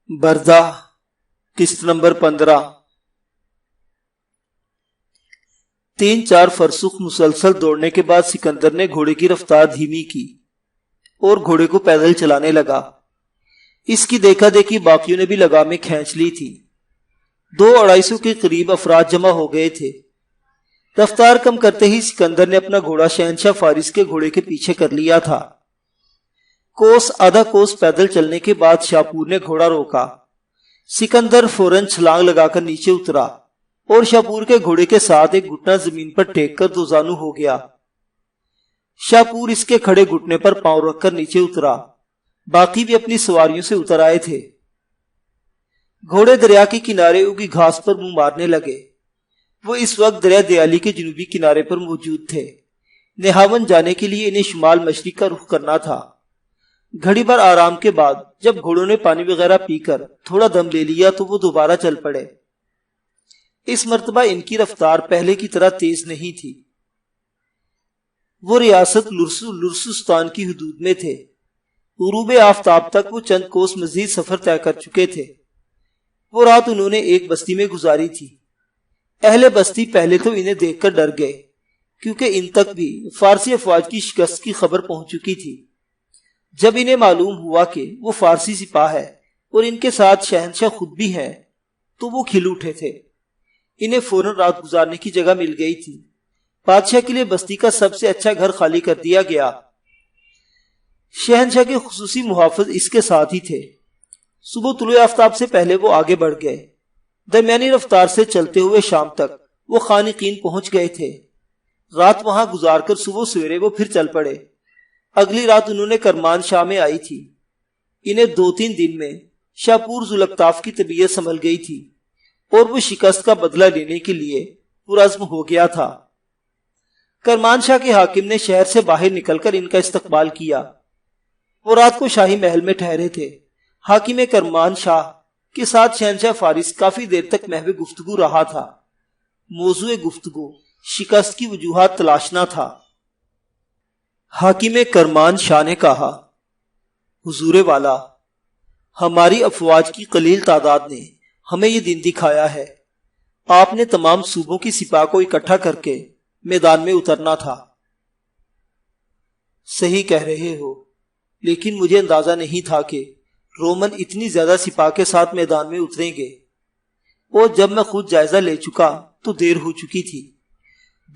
بردا قسط نمبر 15۔ 3-4 فرسخ مسلسل دوڑنے کے بعد سکندر نے گھوڑے کی رفتار دھیمی کی اور گھوڑے کو پیدل چلانے لگا۔ اس کی دیکھا دیکھی باقیوں نے بھی لگامیں کھینچ لی تھی۔ 200-250 کے قریب افراد جمع ہو گئے تھے۔ رفتار کم کرتے ہی سکندر نے اپنا گھوڑا شہنشاہ فارس کے گھوڑے کے پیچھے کر لیا تھا۔ آدھا کوس پیدل چلنے کے بعد شاپور نے گھوڑا روکا۔ سکندر فوراً چھلانگ لگا کر نیچے اترا اور شاپور کے گھوڑے کے ساتھ ایک گھٹنا زمین پر ٹیک کر دوزانو ہو گیا۔ شاپور اس کے کھڑے گھٹنے پر پاؤں رکھ کر نیچے اترا۔ باقی بھی اپنی سواریوں سے اتر آئے تھے۔ گھوڑے دریا کے کنارے اگی گھاس پر منہ مارنے لگے۔ وہ اس وقت دریا دیالی کے جنوبی کنارے پر موجود تھے۔ نہاون جانے کے لیے انہیں شمال مشرق کا رخ کرنا تھا۔ گھڑی بھر آرام کے بعد جب گھوڑوں نے پانی وغیرہ پی کر تھوڑا دم لے لیا تو وہ دوبارہ چل پڑے۔ اس مرتبہ ان کی رفتار پہلے کی طرح تیز نہیں تھی۔ وہ ریاست لرسستان کی حدود میں تھے۔ غروب آفتاب تک وہ چند کوس مزید سفر طے کر چکے تھے۔ وہ رات انہوں نے ایک بستی میں گزاری تھی۔ اہل بستی پہلے تو انہیں دیکھ کر ڈر گئے، کیونکہ ان تک بھی فارسی افواج کی شکست کی خبر پہنچ چکی تھی۔ جب انہیں معلوم ہوا کہ وہ فارسی سپاہ ہے اور ان کے ساتھ شہنشاہ خود بھی ہیں تو وہ کھل اٹھے تھے۔ انہیں فوراً رات گزارنے کی جگہ مل گئی تھی۔ بادشاہ کے لیے بستی کا سب سے اچھا گھر خالی کر دیا گیا۔ شہنشاہ کے خصوصی محافظ اس کے ساتھ ہی تھے۔ صبح طلوع آفتاب سے پہلے وہ آگے بڑھ گئے۔ درمیانی رفتار سے چلتے ہوئے شام تک وہ خانقین پہنچ گئے تھے۔ رات وہاں گزار کر صبح سویرے وہ پھر چل پڑے۔ اگلی رات انہوں نے کرمان شاہ میں آئی تھی۔ انہیں 2-3 دن میں شاپور ذوالفقار کی طبیعت سنبھل گئی تھی اور وہ شکست کا بدلہ لینے کے لیے پرعزم ہو گیا تھا۔ کرمان شاہ کے حاکم نے شہر سے باہر نکل کر ان کا استقبال کیا۔ وہ رات کو شاہی محل میں ٹھہرے تھے۔ حاکم کرمان شاہ کے ساتھ شہنشاہ فارس کافی دیر تک محو گفتگو رہا تھا۔ موضوع گفتگو شکست کی وجوہات تلاشنا تھا۔ حاکم کرمان شاہ نے کہا، حضور والا، ہماری افواج کی قلیل تعداد نے ہمیں یہ دن دکھایا ہے۔ آپ نے تمام صوبوں کی سپاہ کو اکٹھا کر کے میدان میں اترنا تھا۔ صحیح کہہ رہے ہو، لیکن مجھے اندازہ نہیں تھا کہ رومن اتنی زیادہ سپاہ کے ساتھ میدان میں اتریں گے، اور جب میں خود جائزہ لے چکا تو دیر ہو چکی تھی۔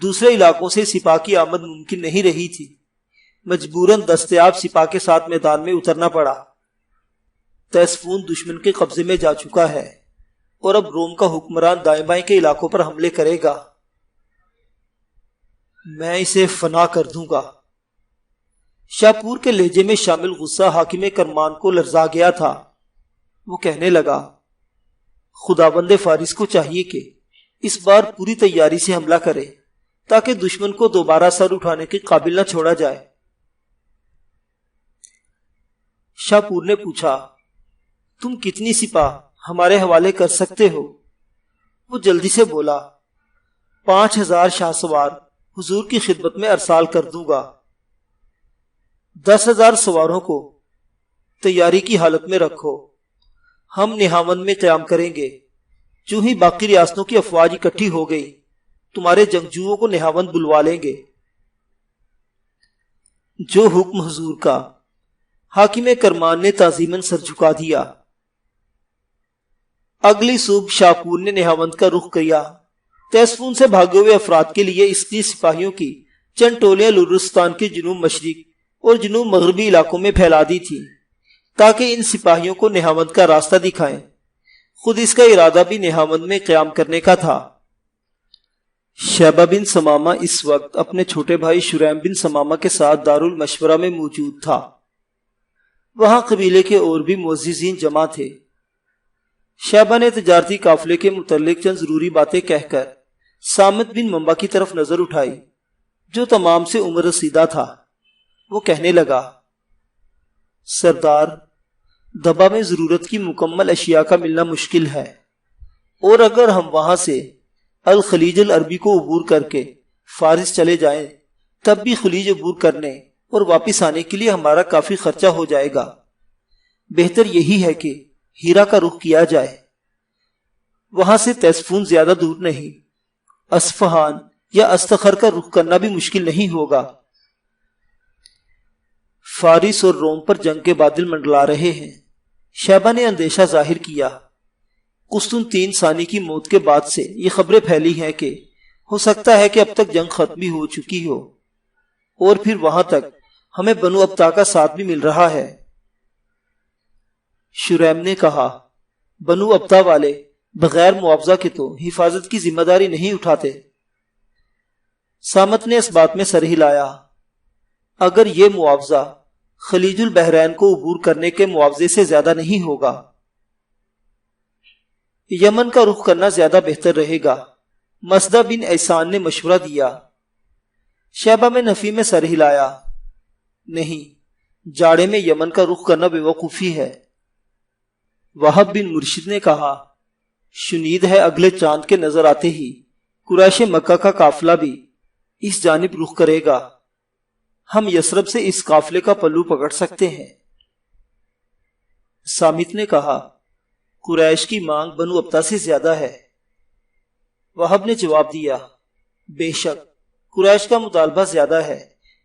دوسرے علاقوں سے سپاہ کی آمد ممکن نہیں رہی تھی۔ مجبوراً دستیاب سپاہ کے ساتھ میدان میں اترنا پڑا۔ تیسفون دشمن کے قبضے میں جا چکا ہے اور اب روم کا حکمران دائیں بائیں کے علاقوں پر حملے کرے گا۔ میں اسے فنا کر دوں گا۔ شاپور کے لہجے میں شامل غصہ حاکم کرمان کو لرزا گیا تھا۔ وہ کہنے لگا، خداوند فارس کو چاہیے کہ اس بار پوری تیاری سے حملہ کرے تاکہ دشمن کو دوبارہ سر اٹھانے کے قابل نہ چھوڑا جائے۔ شاپور نے پوچھا، تم کتنی سپاہ ہمارے حوالے کر سکتے ہو؟ وہ جلدی سے بولا، 5000 شاہ سوار حضور کی خدمت میں ارسال کر دوں گا۔ 10,000 سواروں کو تیاری کی حالت میں رکھو۔ ہم نہاون میں قیام کریں گے۔ جو ہی باقی ریاستوں کی افواج اکٹھی ہو گئی، تمہارے جنگجوؤں کو نہاون بلوا لیں گے۔ جو حکم حضور کا۔ حاکم کرمان نے تعظیماً سر جھکا دیا۔ اگلی صبح شاپور نے نہاون کا رخ کیا۔ تیسفون سے بھاگے ہوئے افراد کے لیے اس کی سپاہیوں کی چند ٹولیاں لرستان کے جنوب مشرق اور جنوب مغربی علاقوں میں پھیلا دی تھی تاکہ ان سپاہیوں کو نہاون کا راستہ دکھائیں۔ خود اس کا ارادہ بھی نہاون میں قیام کرنے کا تھا۔ شیبہ بن ثمامہ اس وقت اپنے چھوٹے بھائی شریم بن ثمامہ کے ساتھ دارالمشورہ میں موجود تھا۔ وہاں قبیلے کے اور بھی معززین جمع تھے۔ شیبہ نے تجارتی قافلے کے متعلق چند ضروری باتیں کہہ کر سامت بن منبع کی طرف نظر اٹھائی، جو تمام سے عمر رسیدہ تھا۔ وہ کہنے لگا، سردار، دبا میں ضرورت کی مکمل اشیاء کا ملنا مشکل ہے، اور اگر ہم وہاں سے الخلیج العربی کو عبور کر کے فارس چلے جائیں تب بھی خلیج عبور کرنے اور واپس آنے کے لیے ہمارا کافی خرچہ ہو جائے گا۔ بہتر یہی ہے کہ ہیرا کا رخ کیا جائے۔ وہاں سے تیسفون زیادہ دور نہیں، اصفہان یا استخر کا رخ کرنا بھی مشکل نہیں ہوگا۔ فارس اور روم پر جنگ کے بادل منڈلا رہے ہیں۔ شیبہ نے اندیشہ ظاہر کیا۔ قسطنطین ثانی کی موت کے بعد سے یہ خبریں پھیلی ہیں کہ ہو سکتا ہے کہ اب تک جنگ ختم بھی ہو چکی ہو، اور پھر وہاں تک ہمیں بنو ابتا کا ساتھ بھی مل رہا ہے۔ شریم نے کہا، بنو ابتا والے بغیر معاوضہ کے تو حفاظت کی ذمہ داری نہیں اٹھاتے۔ سامت نے اس بات میں سر ہلایا، اگر یہ معاوضہ خلیج البحرین کو عبور کرنے کے معاوضے سے زیادہ نہیں ہوگا، یمن کا رخ کرنا زیادہ بہتر رہے گا۔ مسدہ بن احسان نے مشورہ دیا۔ شیبہ میں نفی میں سر ہلایا، نہیں، جاڑے میں یمن کا رخ کرنا بے وقوفی ہے۔ وہب بن مرشد نے کہا، شنید ہے اگلے چاند کے نظر آتے ہی قریش مکہ کا قافلہ بھی اس جانب رخ کرے گا۔ ہم یثرب سے اس قافلے کا پلو پکڑ سکتے ہیں۔ سامت نے کہا، قریش کی مانگ بنو ابتا سے زیادہ ہے۔ وہب نے جواب دیا، بے شک قریش کا مطالبہ زیادہ ہے،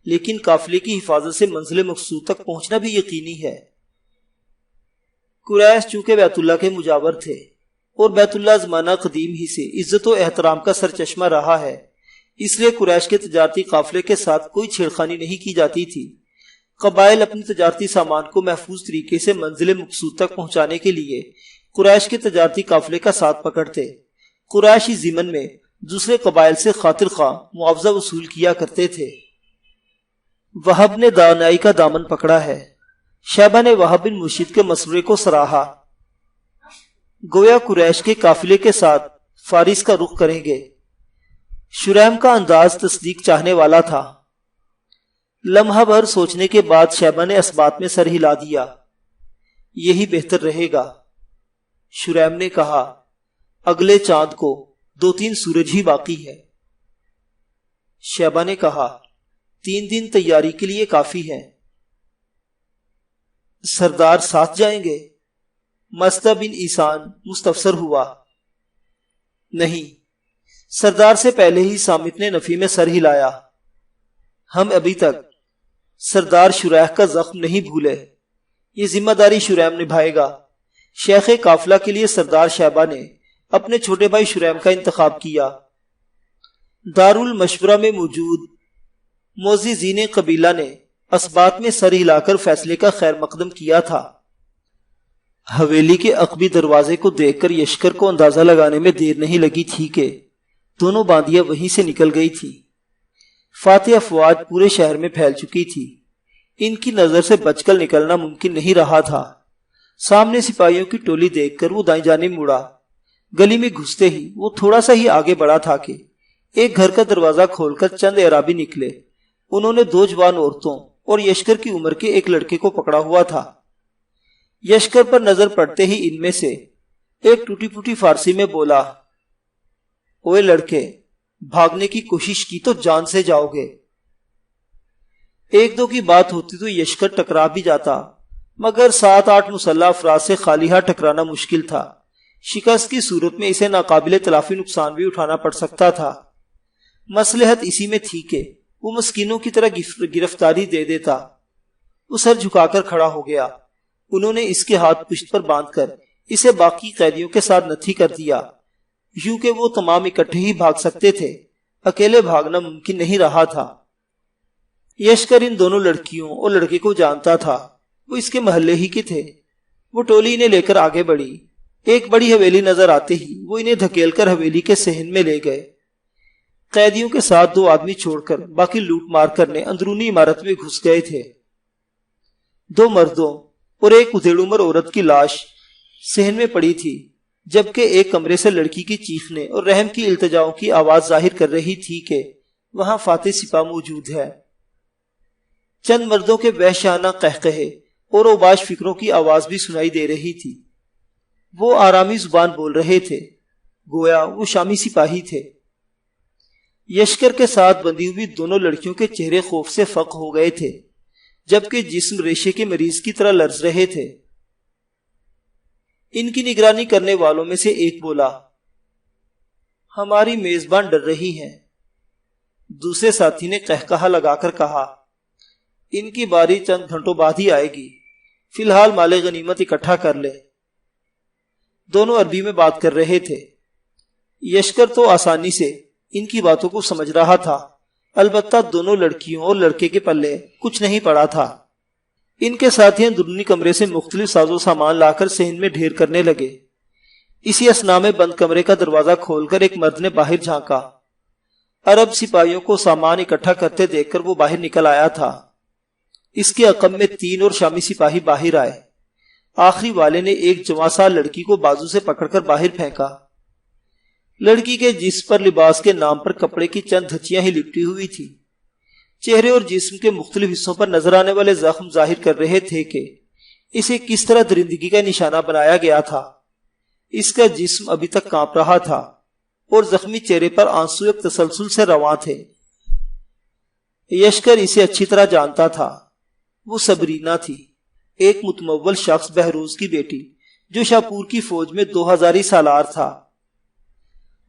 لیکن قافلے کی حفاظت سے منزل مقصود تک پہنچنا بھی یقینی ہے۔ قریش چونکہ بیت اللہ کے مجاور تھے اور بیت اللہ زمانہ قدیم ہی سے عزت و احترام کا سرچشمہ رہا ہے، اس لیے قریش کے تجارتی قافلے کے ساتھ کوئی چھیڑخانی نہیں کی جاتی تھی۔ قبائل اپنے تجارتی سامان کو محفوظ طریقے سے منزل مقصود تک پہنچانے کے لیے قریش کے تجارتی قافلے کا ساتھ پکڑتے۔ قریش ہی ضمن میں دوسرے قبائل سے خاطر خواہ معاوضہ وصول کیا کرتے تھے۔ وہب نے دانائی کا دامن پکڑا ہے۔ شیبہ نے وہب بن مرشد کے مشورے کو سراہا۔ گویا قریش کے قافلے کے ساتھ فارس کا رخ کریں گے۔ شریم کا انداز تصدیق چاہنے والا تھا۔ لمحہ بھر سوچنے کے بعد شیبہ نے اس بات میں سر ہلا دیا، یہی بہتر رہے گا۔ شریم نے کہا، اگلے چاند کو 2-3 سورج ہی باقی ہے۔ شیبہ نے کہا، 3 دن تیاری کے لیے کافی ہے۔ سردار ساتھ جائیں گے؟ مسدہ بن احسان مستفسر ہوا۔ نہیں، سردار سے پہلے ہی سامت نے نفی میں سر ہلایا۔ ہم ابھی تک سردار شریح کا زخم نہیں بھولے، یہ ذمہ داری شریم نبھائے گا۔ شیخ قافلہ کے لیے سردار شیبہ نے اپنے چھوٹے بھائی شریم کا انتخاب کیا۔ دارالمشورہ میں موجود معززین قبیلہ نے اس بات میں سر ہلا کر فیصلے کا خیر مقدم کیا تھا۔ حویلی کے عقبی دروازے کو دیکھ کر یشکر کو اندازہ لگانے میں دیر نہیں لگی تھی کہ دونوں باندیاں وہیں سے نکل گئی تھی۔ فاتح افواج پورے شہر میں پھیل چکی تھی، ان کی نظر سے بچ کر نکلنا ممکن نہیں رہا تھا۔ سامنے سپاہیوں کی ٹولی دیکھ کر وہ دائیں جانب مڑا۔ گلی میں گھستے ہی وہ تھوڑا سا ہی آگے بڑھا تھا کہ ایک گھر کا دروازہ کھول کر چند اعرابی نکلے۔ انہوں نے 2 جوان عورتوں اور یشکر کی عمر کے ایک لڑکے کو پکڑا ہوا تھا۔ یشکر پر نظر پڑتے ہی ان میں سے ایک ٹوٹی پھوٹی فارسی میں بولا، اوے لڑکے، بھاگنے کی کوشش کی تو جان سے جاؤ گے۔ 1-2 کی بات ہوتی تو یشکر ٹکرا بھی جاتا، مگر 7-8 مسلح افراد سے خالی ہاتھ ٹکرانا مشکل تھا۔ شکست کی صورت میں اسے ناقابل تلافی نقصان بھی اٹھانا پڑ سکتا تھا۔ مصلحت اسی میں تھی کہ وہ مسکینوں کی طرح گرفتاری دے دیتا۔ وہ سر جھکا کر کھڑا ہو گیا۔ انہوں نے اس کے ہاتھ پشت پر باندھ کر اسے باقی قیدیوں کے ساتھ نتھی کر دیا، یوں کہ وہ تمام اکٹھے ہی بھاگ سکتے تھے، اکیلے بھاگنا ممکن نہیں رہا تھا۔ یشکر ان دونوں لڑکیوں اور لڑکے کو جانتا تھا، وہ اس کے محلے ہی کے تھے۔ وہ ٹولی انہیں لے کر آگے بڑھی۔ ایک بڑی حویلی نظر آتے ہی وہ انہیں دھکیل کر حویلی کے صحن میں لے گئے۔ قیدیوں کے ساتھ 2 آدمی چھوڑ کر باقی لوٹ مار کرنے اندرونی عمارت میں گھس گئے تھے۔ 2 مردوں اور ایک ادھیڑ عمر عورت کی لاش صحن میں پڑی تھی، جبکہ ایک کمرے سے لڑکی کی چیخنے اور رحم کی التجاؤں کی آواز ظاہر کر رہی تھی کہ وہاں فاتح سپاہ موجود ہے۔ چند مردوں کے وحشیانہ قہقہے اور اوباش فکروں کی آواز بھی سنائی دے رہی تھی۔ وہ آرامی زبان بول رہے تھے، گویا وہ شامی سپاہی تھے۔ یشکر کے ساتھ بندھی ہوئی دونوں لڑکیوں کے چہرے خوف سے فق ہو گئے تھے، جبکہ جسم ریشے کے مریض کی طرح لرز رہے تھے۔ ان کی نگرانی کرنے والوں میں سے ایک بولا، ہماری میزبان ڈر رہی ہیں۔ دوسرے ساتھی نے قہقہا لگا کر کہا، ان کی باری چند گھنٹوں بعد ہی آئے گی، فی الحال مال غنیمت اکٹھا کر لے۔ دونوں عربی میں بات کر رہے تھے۔ یشکر تو آسانی سے ان کی باتوں کو سمجھ رہا تھا، البتہ دونوں لڑکیوں اور لڑکے کے پلے کچھ نہیں پڑا تھا۔ ان کے ساتھی اندرونی کمرے سے مختلف ساز و سامان لا کر صحن میں ڈھیر کرنے لگے۔ اسی اثنا میں بند کمرے کا دروازہ کھول کر ایک مرد نے باہر جھانکا۔ عرب سپاہیوں کو سامان اکٹھا کرتے دیکھ کر وہ باہر نکل آیا تھا۔ اس کے عقب میں 3 اور شامی سپاہی باہر آئے۔ آخری والے نے ایک جوان سال لڑکی کو بازو سے پکڑ کر باہر پھینکا۔ لڑکی کے جسم پر لباس کے نام پر کپڑے کی چند دھچیاں ہی لپٹی ہوئی تھی۔ چہرے اور جسم کے مختلف حصوں پر نظر آنے والے زخم ظاہر کر رہے تھے کہ اسے کس طرح درندگی کا نشانہ بنایا گیا تھا۔ اس کا جسم ابھی تک کانپ رہا تھا اور زخمی چہرے پر آنسو ایک تسلسل سے رواں تھے۔ یشکر اسے اچھی طرح جانتا تھا۔ وہ صبرینہ تھی، ایک متمول شخص بہروز کی بیٹی جو شاپور کی فوج میں 2000 سالار تھا۔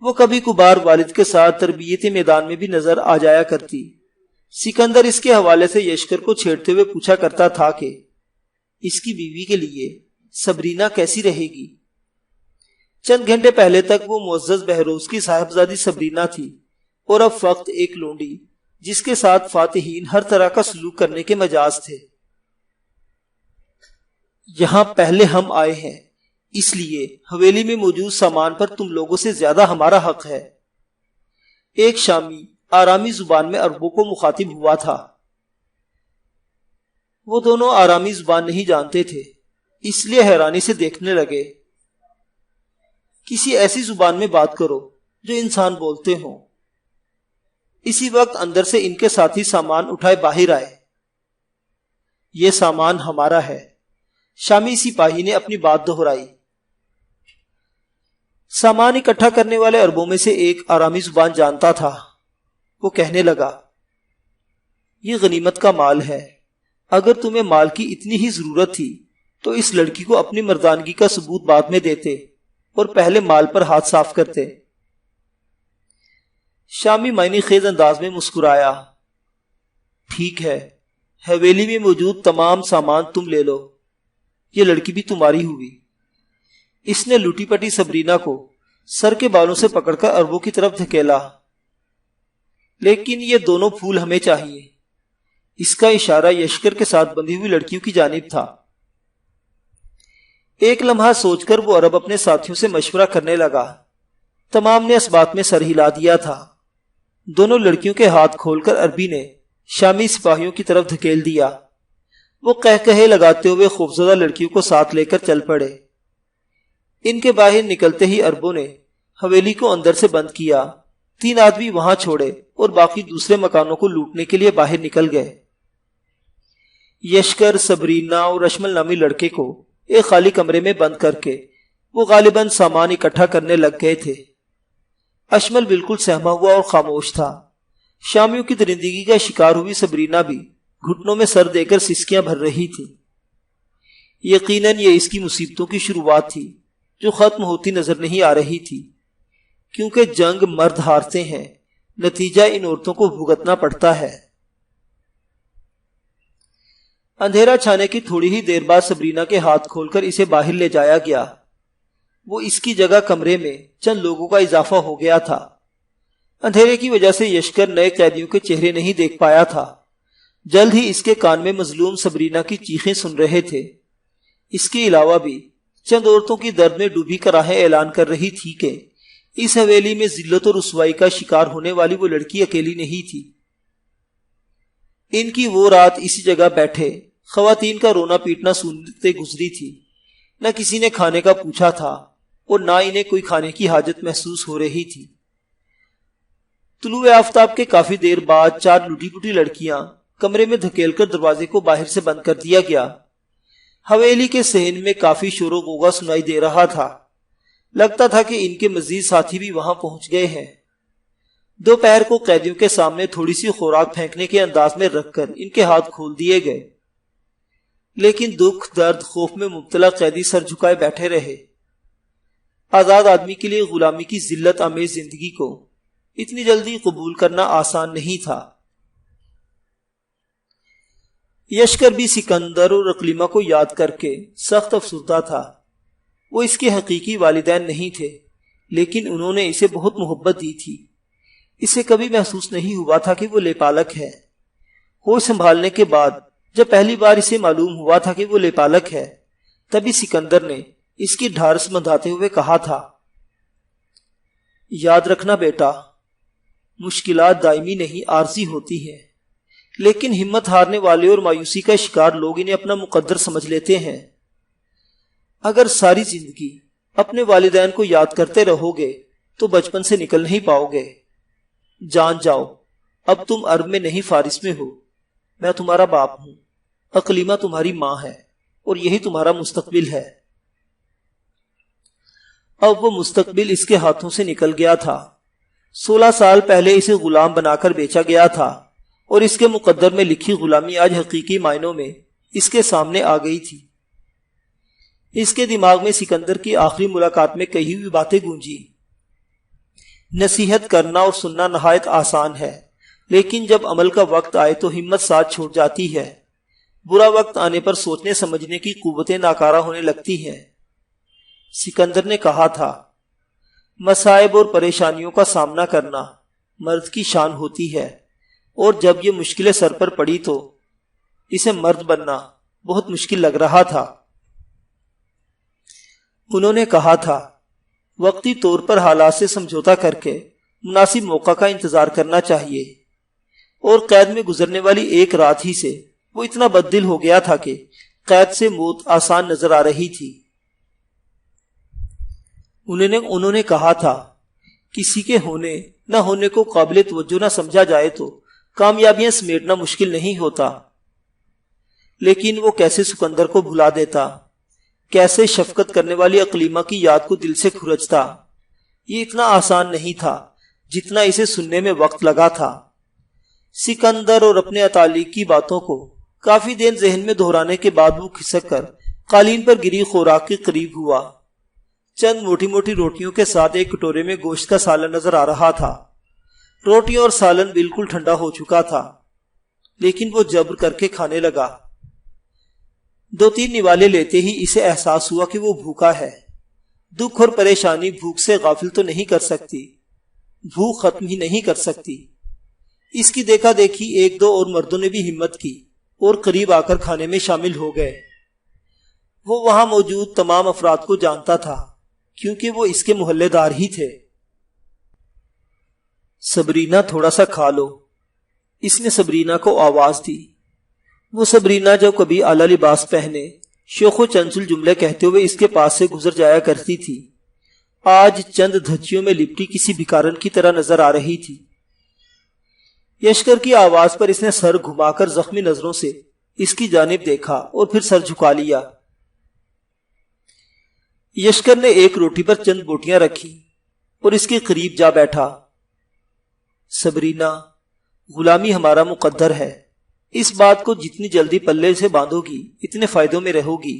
وہ کبھی کبھار والد کے ساتھ تربیتی میدان میں بھی نظر آ جایا کرتی۔ سکندر اس کے حوالے سے یشکر کو چھیڑتے ہوئے پوچھا کرتا تھا کہ اس کی بیوی کے لیے صبرینہ کیسی رہے گی۔ چند گھنٹے پہلے تک وہ معزز بہروز کی صاحبزادی صبرینہ تھی اور اب فقط ایک لونڈی جس کے ساتھ فاتحین ہر طرح کا سلوک کرنے کے مجاز تھے۔ یہاں پہلے ہم آئے ہیں، اس لیے حویلی میں موجود سامان پر تم لوگوں سے زیادہ ہمارا حق ہے۔ ایک شامی آرامی زبان میں عربوں کو مخاطب ہوا تھا۔ وہ دونوں آرامی زبان نہیں جانتے تھے، اس لیے حیرانی سے دیکھنے لگے۔ کسی ایسی زبان میں بات کرو جو انسان بولتے ہوں۔ اسی وقت اندر سے ان کے ساتھی سامان اٹھائے باہر آئے۔ یہ سامان ہمارا ہے، شامی سپاہی نے اپنی بات دہرائی۔ سامان اکٹھا کرنے والے عربوں میں سے ایک آرامی زبان جانتا تھا۔ وہ کہنے لگا، یہ غنیمت کا مال ہے، اگر تمہیں مال کی اتنی ہی ضرورت تھی تو اس لڑکی کو اپنی مردانگی کا ثبوت بعد میں دیتے اور پہلے مال پر ہاتھ صاف کرتے۔ شامی معنی خیز انداز میں مسکرایا، ٹھیک ہے، حویلی میں موجود تمام سامان تم لے لو، یہ لڑکی بھی تمہاری ہوئی۔ اس نے لوٹی پٹی صبرینہ کو سر کے بالوں سے پکڑ کر عربوں کی طرف دھکیلا، لیکن یہ دونوں پھول ہمیں چاہیے۔ اس کا اشارہ یشکر کے ساتھ بندھی ہوئی لڑکیوں کی جانب تھا۔ ایک لمحہ سوچ کر وہ عرب اپنے ساتھیوں سے مشورہ کرنے لگا۔ تمام نے اس بات میں سر ہلا دیا تھا۔ دونوں لڑکیوں کے ہاتھ کھول کر عربی نے شامی سپاہیوں کی طرف دھکیل دیا۔ وہ قہقہے لگاتے ہوئے خوفزدہ لڑکیوں کو ساتھ لے کر چل پڑے۔ ان کے باہر نکلتے ہی عربوں نے حویلی کو اندر سے بند کیا۔ 3 آدمی وہاں چھوڑے اور باقی دوسرے مکانوں کو لوٹنے کے لیے باہر نکل گئے۔ یشکر، صبرینہ اور اشمل نامی لڑکے کو ایک خالی کمرے میں بند کر کے وہ غالباً سامان اکٹھا کرنے لگ گئے تھے۔ اشمل بالکل سہما ہوا اور خاموش تھا۔ شامیوں کی درندگی کا شکار ہوئی صبرینہ بھی گھٹنوں میں سر دے کر سسکیاں بھر رہی تھی۔ یقیناً یہ اس کی مصیبتوں کی شروعات تھی جو ختم ہوتی نظر نہیں آ رہی تھی، کیونکہ جنگ مرد ہارتے ہیں، نتیجہ ان عورتوں کو بھگتنا پڑتا ہے۔ اندھیرا چھانے کی تھوڑی ہی دیر بعد صبرینہ کے ہاتھ کھول کر اسے باہر لے جایا گیا۔ وہ اس کی جگہ کمرے میں چند لوگوں کا اضافہ ہو گیا تھا۔ اندھیرے کی وجہ سے یشکر نئے قیدیوں کے چہرے نہیں دیکھ پایا تھا۔ جلد ہی اس کے کان میں مظلوم صبرینہ کی چیخیں سن رہے تھے۔ اس کے علاوہ بھی چند عورتوں کی درد میں ڈوبی کر راہیں اعلان کر رہی تھی کہ اس حویلی میں ذلت و رسوائی کا شکار ہونے والی وہ لڑکی اکیلی نہیں تھی۔ ان کی وہ رات اسی جگہ بیٹھے خواتین کا رونا پیٹنا سنتے گزری تھی۔ نہ کسی نے کھانے کا پوچھا تھا اور نہ انہیں کوئی کھانے کی حاجت محسوس ہو رہی تھی۔ طلوع آفتاب کے کافی دیر بعد 4 لٹی پٹی لڑکیاں کمرے میں دھکیل کر دروازے کو باہر سے بند کر دیا گیا۔ حویلی کے صحن میں کافی شور و غوغا سنائی دے رہا تھا۔ لگتا تھا کہ ان کے مزید ساتھی بھی وہاں پہنچ گئے ہیں۔ دوپہر کو قیدیوں کے سامنے تھوڑی سی خوراک پھینکنے کے انداز میں رکھ کر ان کے ہاتھ کھول دیے گئے، لیکن دکھ، درد، خوف میں مبتلا قیدی سر جھکائے بیٹھے رہے۔ آزاد آدمی کے لیے غلامی کی ذلت آمیز زندگی کو اتنی جلدی قبول کرنا آسان نہیں تھا۔ یشکر بھی سکندر اور اقلیمہ کو یاد کر کے سخت افسردہ تھا۔ وہ اس کے حقیقی والدین نہیں تھے، لیکن انہوں نے اسے بہت محبت دی تھی۔ اسے کبھی محسوس نہیں ہوا تھا کہ وہ لیپالک ہے۔ ہوش سنبھالنے کے بعد جب پہلی بار اسے معلوم ہوا تھا کہ وہ لیپالک ہے، تبھی سکندر نے اس کی ڈھارس بندھاتے ہوئے کہا تھا، یاد رکھنا بیٹا، مشکلات دائمی نہیں عارضی ہوتی ہیں، لیکن ہمت ہارنے والے اور مایوسی کا شکار لوگ انہیں اپنا مقدر سمجھ لیتے ہیں۔ اگر ساری زندگی اپنے والدین کو یاد کرتے رہو گے تو بچپن سے نکل نہیں پاؤ گے۔ جان جاؤ، اب تم عرب میں نہیں فارس میں ہو، میں تمہارا باپ ہوں، اقلیمہ تمہاری ماں ہے، اور یہی تمہارا مستقبل ہے۔ اب وہ مستقبل اس کے ہاتھوں سے نکل گیا تھا۔ 16 سال پہلے اسے غلام بنا کر بیچا گیا تھا، اور اس کے مقدر میں لکھی غلامی آج حقیقی معنوں میں اس کے سامنے آ گئی تھی۔ اس کے دماغ میں سکندر کی آخری ملاقات میں کہی ہوئی باتیں گونجی۔ نصیحت کرنا اور سننا نہایت آسان ہے، لیکن جب عمل کا وقت آئے تو ہمت ساتھ چھوڑ جاتی ہے۔ برا وقت آنے پر سوچنے سمجھنے کی قوتیں ناکارہ ہونے لگتی ہیں۔ سکندر نے کہا تھا، مصائب اور پریشانیوں کا سامنا کرنا مرد کی شان ہوتی ہے، اور جب یہ مشکلیں سر پر پڑی تو اسے مرد بننا بہت مشکل لگ رہا تھا۔ انہوں نے کہا تھا، وقتی طور پر حالات سے سمجھوتا کر کے مناسب موقع کا انتظار کرنا چاہیے، اور قید میں گزرنے والی ایک رات ہی سے وہ اتنا بددل ہو گیا تھا کہ قید سے موت آسان نظر آ رہی تھی۔ انہوں نے کہا تھا، کسی کے ہونے نہ ہونے کو قابل توجہ نہ سمجھا جائے تو کامیابیاں سمیٹنا مشکل نہیں ہوتا، لیکن وہ کیسے سکندر کو بھلا دیتا، کیسے شفقت کرنے والی اقلیمہ کی یاد کو دل سے کھرچتا۔ یہ اتنا آسان نہیں تھا جتنا اسے سننے میں وقت لگا تھا۔ سکندر اور اپنے اتعلیق کی باتوں کو کافی دیر ذہن میں دہرانے کے بعد وہ کھسک کر قالین پر گری خوراک کے قریب ہوا۔ چند موٹی موٹی روٹیوں کے ساتھ ایک کٹورے میں گوشت کا سالن نظر آ رہا تھا۔ روٹیاں اور سالن بالکل ٹھنڈا ہو چکا تھا، لیکن وہ جبر کر کے کھانے لگا۔ 2-3 نوالے لیتے ہی اسے احساس ہوا کہ وہ بھوکا ہے۔ دکھ اور پریشانی بھوک سے غافل تو نہیں کر سکتی، بھوک ختم ہی نہیں کر سکتی۔ اس کی دیکھا دیکھی 1-2 اور مردوں نے بھی ہمت کی اور قریب آ کر کھانے میں شامل ہو گئے۔ وہ وہاں موجود تمام افراد کو جانتا تھا، کیونکہ وہ اس کے محلے دار ہی تھے۔ سبرینا، تھوڑا سا کھا لو، اس نے سبرینا کو آواز دی۔ وہ سبرینا جو کبھی اعلیٰ لباس پہنے شوخ و چنچل جملے کہتے ہوئے اس کے پاس سے گزر جایا کرتی تھی، آج چند دھچیوں میں لپٹی کسی بھکارن کی طرح نظر آ رہی تھی۔ یشکر کی آواز پر اس نے سر گھما کر زخمی نظروں سے اس کی جانب دیکھا اور پھر سر جھکا لیا۔ یشکر نے ایک روٹی پر چند بوٹیاں رکھی اور اس کے قریب جا بیٹھا۔ سبرینا، غلامی ہمارا مقدر ہے، اس بات کو جتنی جلدی پلے سے باندھو گی اتنے فائدوں میں رہو گی۔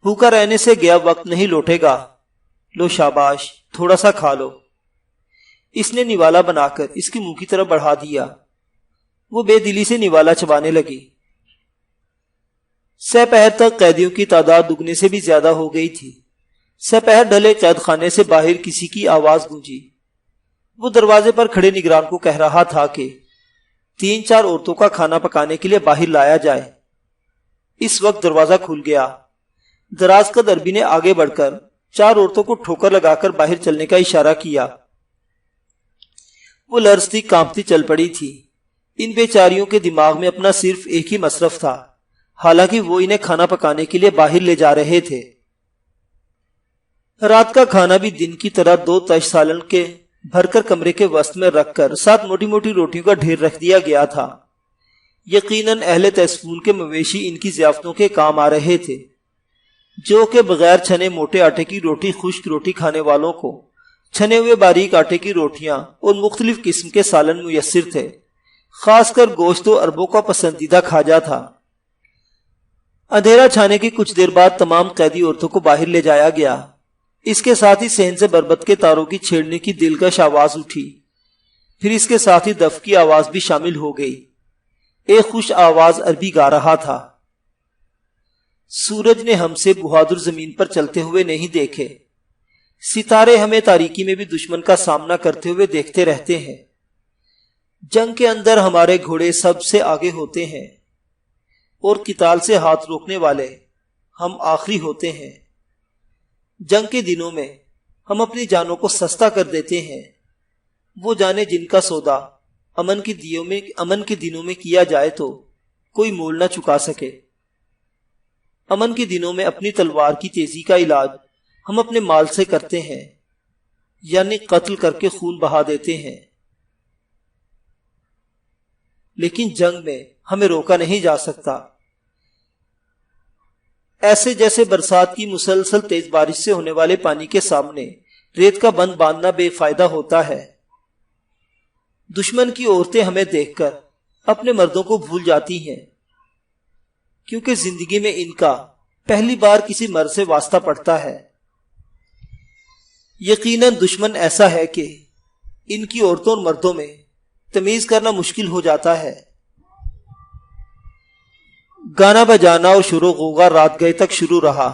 بھوکا رہنے سے گیا وقت نہیں لوٹے گا۔ لو شاباش، تھوڑا سا کھا لو۔ اس نے نوالا بنا کر اس کی منہ کی طرف بڑھا دیا۔ وہ بے دلی سے نوالا چبانے لگی۔ سپہر تک قیدیوں کی تعداد دگنے سے بھی زیادہ ہو گئی تھی۔ سپہر ڈھلے قید خانے سے باہر کسی کی آواز گونجی۔ وہ دروازے پر کھڑے نگران کو کہہ رہا تھا کہ 3-4 عورتوں کا کھانا پکانے کے لیے باہر لایا جائے۔ اس وقت دروازہ کھل گیا۔ دراز قد عربی نے آگے بڑھ کر 4 عورتوں کو ٹھوکر لگا کر باہر چلنے کا اشارہ کیا۔ وہ لرزتی کانپتی چل پڑی تھی۔ ان بیچاریوں کے دماغ میں اپنا صرف ایک ہی مصرف تھا، حالانکہ وہ انہیں کھانا پکانے کے لیے باہر لے جا رہے تھے۔ رات کا کھانا بھی دن کی طرح 2 تش سالن کے بھر کر کمرے کے وسط میں رکھ کر 7 موٹی موٹی روٹیوں کا ڈھیر رکھ دیا گیا تھا۔ یقیناً اہل تیسفون کے مویشی ان کی ضیافتوں کے کام آ رہے تھے، جو کہ بغیر چھنے موٹے آٹے کی روٹی خشک روٹی کھانے والوں کو چھنے ہوئے باریک آٹے کی روٹیاں اور مختلف قسم کے سالن میسر تھے۔ خاص کر گوشت و عربوں کا پسندیدہ کھاجا تھا۔ اندھیرا چھانے کی کچھ دیر بعد تمام قیدی عورتوں کو باہر لے جایا گیا۔ اس کے ساتھ ہی صحن سے بربط کے تاروں کی چھیڑنے کی دلکش آواز اٹھی، پھر اس کے ساتھ ہی دف کی آواز بھی شامل ہو گئی۔ ایک خوش آواز عربی گا رہا تھا۔ سورج نے ہم سے بہادر زمین پر چلتے ہوئے نہیں دیکھے، ستارے ہمیں تاریکی میں بھی دشمن کا سامنا کرتے ہوئے دیکھتے رہتے ہیں۔ جنگ کے اندر ہمارے گھوڑے سب سے آگے ہوتے ہیں اور قتال سے ہاتھ روکنے والے ہم آخری ہوتے ہیں۔ جنگ کے دنوں میں ہم اپنی جانوں کو سستا کر دیتے ہیں، وہ جانے جن کا سودا امن کے دنوں میں کیا جائے تو کوئی مول نہ چکا سکے۔ امن کے دنوں میں اپنی تلوار کی تیزی کا علاج ہم اپنے مال سے کرتے ہیں، یعنی قتل کر کے خون بہا دیتے ہیں، لیکن جنگ میں ہمیں روکا نہیں جا سکتا۔ ایسے جیسے برسات کی مسلسل تیز بارش سے ہونے والے پانی کے سامنے ریت کا بند باندھنا بے فائدہ ہوتا ہے۔ دشمن کی عورتیں ہمیں دیکھ کر اپنے مردوں کو بھول جاتی ہیں، کیونکہ زندگی میں ان کا پہلی بار کسی مرد سے واسطہ پڑتا ہے۔ یقیناً دشمن ایسا ہے کہ ان کی عورتوں اور مردوں میں تمیز کرنا مشکل ہو جاتا ہے۔ گانا بجانا اور شور و غوغا رات گئے تک شروع رہا۔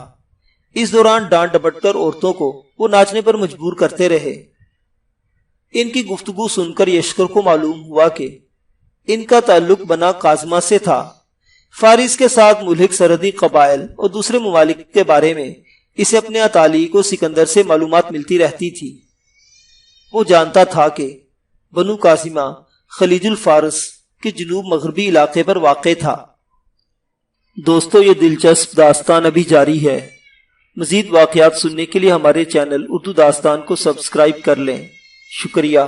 اس دوران ڈانٹ ڈپٹ کر عورتوں کو وہ ناچنے پر مجبور کرتے رہے۔ ان کی گفتگو سن کر یشکر کو معلوم ہوا کہ ان کا تعلق بنا کاظمہ سے تھا۔ فارس کے ساتھ ملحق سرحدی قبائل اور دوسرے ممالک کے بارے میں اسے اپنے اتالیق و سکندر سے معلومات ملتی رہتی تھی۔ وہ جانتا تھا کہ بنو کاظمہ خلیج الفارس کے جنوب مغربی علاقے پر واقع تھا۔ دوستو، یہ دلچسپ داستان ابھی جاری ہے۔ مزید واقعات سننے کے لیے ہمارے چینل اردو داستان کو سبسکرائب کر لیں۔ شکریہ۔